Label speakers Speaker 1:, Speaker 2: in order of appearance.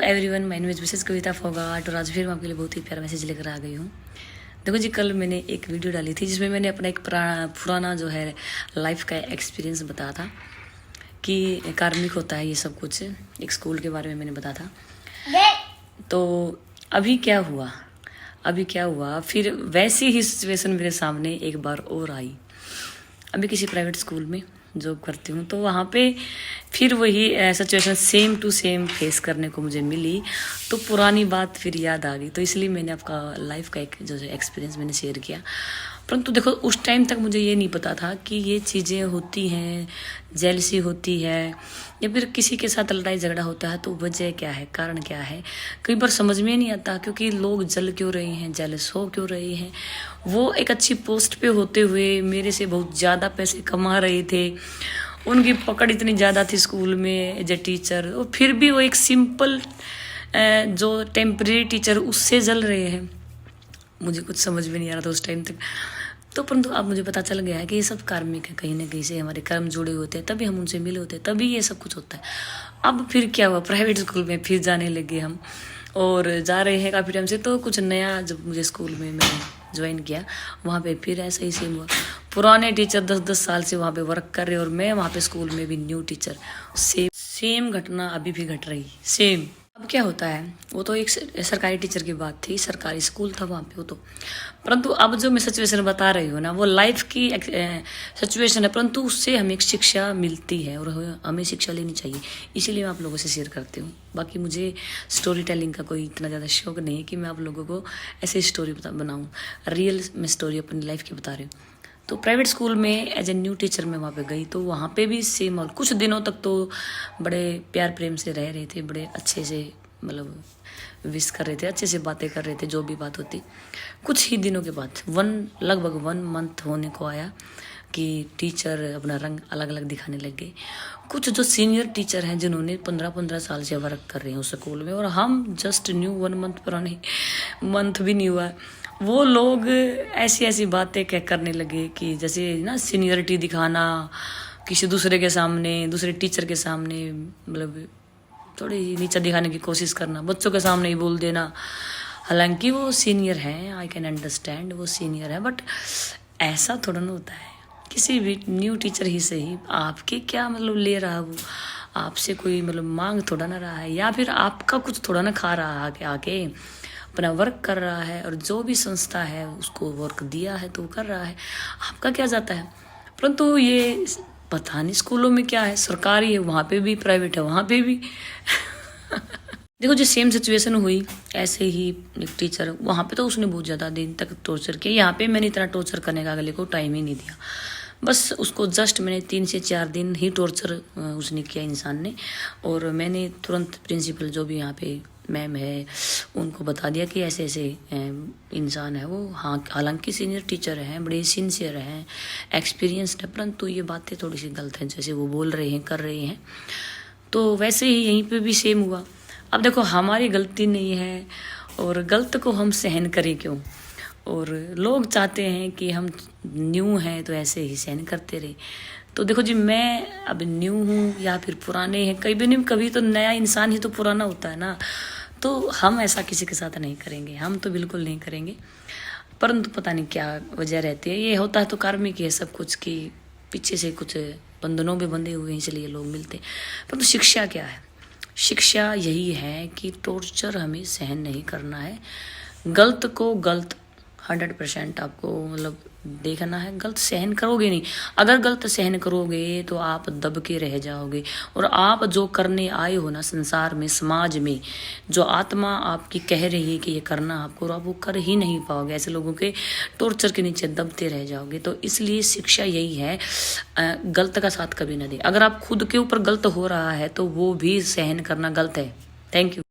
Speaker 1: Everyone, my name is Mrs Kavita Phogat और आज फिर मैं आपके लिए बहुत ही प्यारा मैसेज लेकर आ गई हूँ। देखो जी, कल मैंने एक वीडियो डाली थी जिसमें मैंने अपना एक पुराना जो है लाइफ का एक्सपीरियंस बताया था कि कार्मिक होता है ये सब कुछ, एक स्कूल के बारे में मैंने बताया था। तो अभी क्या हुआ फिर वैसी ही सिचुएशन मेरे सामने एक बार और आई। अभी किसी प्राइवेट स्कूल में जॉब करती हूँ, तो वहाँ पे फिर वही situation same to same face करने को मुझे मिली। तो पुरानी बात फिर याद आ गई, तो इसलिए मैंने आपका लाइफ का एक जो एक्सपीरियंस मैंने शेयर किया। परंतु देखो, उस टाइम तक मुझे ये नहीं पता था कि ये चीज़ें होती हैं, जेलसी होती है या फिर किसी के साथ लड़ाई झगड़ा होता है तो वजह क्या है, कारण क्या है। कई बार समझ में नहीं आता क्योंकि लोग जल क्यों रहे हैं, जेलस हो क्यों रहे हैं। वो एक अच्छी पोस्ट पे होते हुए मेरे से बहुत ज़्यादा पैसे कमा रहे थे, उनकी पकड़ इतनी ज़्यादा थी स्कूल में एज ए टीचर, और फिर भी वो एक सिंपल जो टेम्परेरी टीचर उससे जल रहे हैं। मुझे कुछ समझ में नहीं आ रहा था उस टाइम तक। तो परंतु अब मुझे पता चल गया है कि ये सब कार्मिक है, कहीं ना कहीं से हमारे कर्म जुड़े होते हैं, तभी हम उनसे मिले होते हैं, तभी ये सब कुछ होता है। अब फिर क्या हुआ, प्राइवेट स्कूल में फिर जाने लगे हम, और जा रहे हैं काफ़ी टाइम से। तो कुछ नया जब मुझे स्कूल में मैंने ज्वाइन किया, वहाँ पे फिर ऐसा ही सेम हुआ। पुराने टीचर 10-10 साल से वहाँ पे वर्क कर रहे और मैं वहाँ पे स्कूल में भी न्यू टीचर। सेम घटना अभी भी घट रही, सेम। अब क्या होता है, वो तो एक सरकारी टीचर की बात थी, सरकारी स्कूल था वहाँ पे वो तो। परंतु अब जो मैं सिचुएशन बता रही हूँ ना, वो लाइफ की सिचुएशन है, परंतु उससे हमें एक शिक्षा मिलती है और हमें शिक्षा लेनी चाहिए, इसीलिए मैं आप लोगों से शेयर करती हूँ। बाकी मुझे स्टोरी टेलिंग का कोई इतना ज़्यादा शौक नहीं है कि मैं आप लोगों को ऐसे स्टोरी बनाऊँ। रियल मैं स्टोरी अपनी लाइफ की बता रही हूँ। तो प्राइवेट स्कूल में एज ए न्यू टीचर मैं वहाँ पे गई, तो वहाँ पे भी सेम। और कुछ दिनों तक तो बड़े प्यार प्रेम से रह रहे थे, बड़े अच्छे से मतलब विश कर रहे थे, अच्छे से बातें कर रहे थे, जो भी बात होती। कुछ ही दिनों के बाद लगभग 1 मंथ होने को आया कि टीचर अपना रंग अलग अलग दिखाने लग गए। कुछ जो सीनियर टीचर हैं जिन्होंने 15-15 साल से वर्क कर रहे हैं उस स्कूल में, और हम जस्ट न्यू 1 मंथ पुराने मंथ भी नहीं हुआ, वो लोग ऐसी ऐसी बातें करने लगे कि जैसे ना सीनियरिटी दिखाना किसी दूसरे के सामने, दूसरे टीचर के सामने, मतलब थोड़ी नीचा दिखाने की कोशिश करना, बच्चों के सामने ही बोल देना। हालांकि वो सीनियर हैं, आई कैन अंडरस्टैंड वो सीनियर है, बट ऐसा थोड़ा ना होता है। किसी भी न्यू टीचर ही से ही आपके क्या मतलब ले रहा है, वो आपसे कोई मतलब मांग थोड़ा ना रहा है, या फिर आपका कुछ थोड़ा ना खा रहा है, आके अपना वर्क कर रहा है, और जो भी संस्था है उसको वर्क दिया है तो वो कर रहा है, आपका क्या जाता है। परंतु ये पता नहीं स्कूलों में क्या है, सरकारी है वहाँ पे भी, प्राइवेट है वहाँ पे भी। देखो जी, सेम सिचुएशन हुई। ऐसे ही एक टीचर वहाँ पे, तो उसने बहुत ज़्यादा दिन तक टॉर्चर किया। यहाँ पे मैंने इतना टॉर्चर करने का अगले को टाइम ही नहीं दिया, बस उसको जस्ट मैंने 3 से 4 दिन ही टॉर्चर उसने किया इंसान ने, और मैंने तुरंत प्रिंसिपल जो भी यहाँ पे मैम है उनको बता दिया कि ऐसे ऐसे इंसान है वो। हाँ, हालांकि सीनियर टीचर हैं, बड़े सिंसियर हैं, एक्सपीरियंसड है, परंतु ये बातें थोड़ी सी गलत हैं जैसे वो बोल रहे हैं, कर रहे हैं। तो वैसे ही यहीं पे भी सेम हुआ। अब देखो, हमारी गलती नहीं है और गलत को हम सहन करें क्यों, और लोग चाहते हैं कि हम न्यू हैं तो ऐसे ही सहन करते रहे। तो देखो जी, मैं अब न्यू हूँ या फिर पुराने हैं, कभी तो नया इंसान ही तो पुराना होता है ना। तो हम ऐसा किसी के साथ नहीं करेंगे, हम तो बिल्कुल नहीं करेंगे। परंतु पता नहीं क्या वजह रहती है, ये होता है तो कार्मिक है सब कुछ, कि पीछे से कुछ बंधनों में बंधे हुए हैं इसलिए लोग मिलते। परंतु शिक्षा क्या है, शिक्षा यही है कि टॉर्चर हमें सहन नहीं करना है। गलत को गलत 100% आपको मतलब देखना है। गलत सहन करोगे नहीं, अगर गलत सहन करोगे तो आप दब के रह जाओगे, और आप जो करने आए हो ना संसार में, समाज में, जो आत्मा आपकी कह रही है कि ये करना आपको, और आप वो कर ही नहीं पाओगे। ऐसे लोगों के टॉर्चर के नीचे दबते रह जाओगे। तो इसलिए शिक्षा यही है, गलत का साथ कभी ना दे। अगर आप खुद के ऊपर गलत हो रहा है तो वो भी सहन करना गलत है। Thank you.